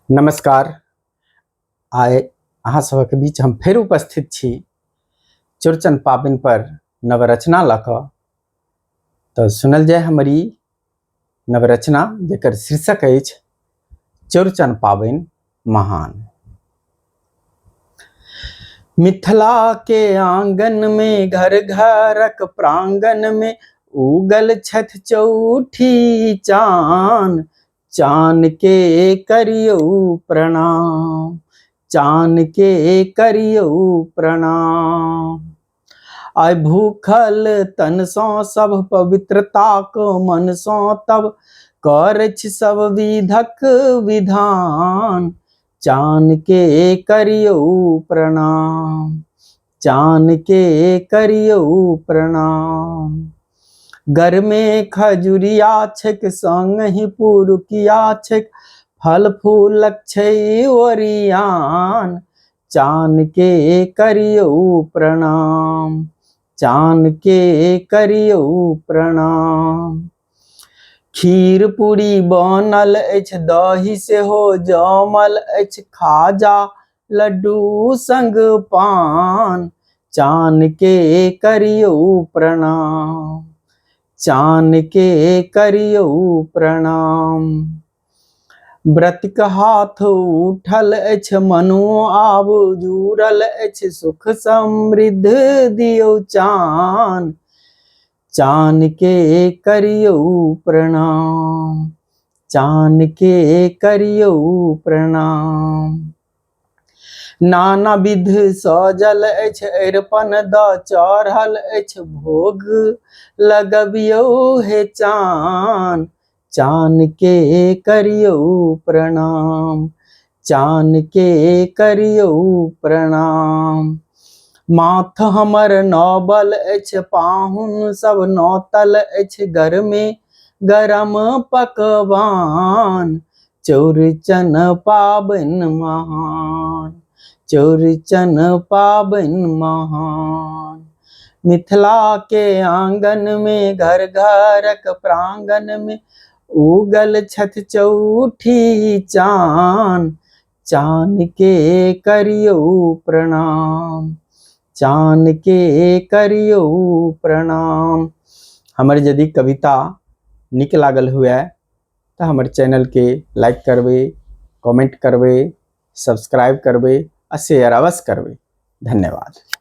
नमस्कार। आइ अहाँ सबके बीच हम फेर उपस्थित छी चौड़चन पाबनि पर नवरचना लऽ कऽ। तऽ सुनल जाय हमर ई नवरचना जेकर शीर्षक अछि चौड़चन पाबनि महान। मिथिला के आंगन में घर घरक प्रांगण में उगल छथि चौठी चान। चान के करियौ प्रणाम, चान के करियौ प्रणाम। आइ भूखल तन सँ सब पवित्रताक मन सँ तब करछि सब विधक विधान। चान के करियौ प्रणाम, चान के करियौ प्रणाम। घर में खजुरिया छक संगहि पुरुकिया छक, फल फूलक छै ओरियान। चान के करियौ प्रणाम, चान के करियौ प्रणाम। खीर पूरी बनल अछि, दही सेहो जमल अछि, खाजा लड्डू संग पान। चान के करियौ प्रणाम, चान के करियौ प्रणाम। व्रतिक हाथ उठल अछि, मनु आब जुड़ल अछि, सुख समृद्ध दियौ चान। चान के करियौ प्रणाम, चान के करियौ प्रणाम। नाना विध सजल अछि, अरिपन दऽ चढ़ल अछि, भोग लगबियौ हे चान। चान के करियौ प्रणाम, चान के करियौ प्रणाम। माथ हमर नौबल अछि, पाहुन सब नौतल अछि, घर में गरम पकवान। चौड़चन पाबनि महान, चौड़चन पाबनि महान। मिथिला के आंगन में घर घरक प्रांगण में उगल छथि चौठी चान। चान के करियौ प्रणाम, चान के करियौ प्रणाम। हमर यदि कविता नीक लागल हुए तो हमर चैनल के लाइक करबै, कमेंट करबै, सब्सक्राइब करबै आ शेयर अवश्य करबै। धन्यवाद।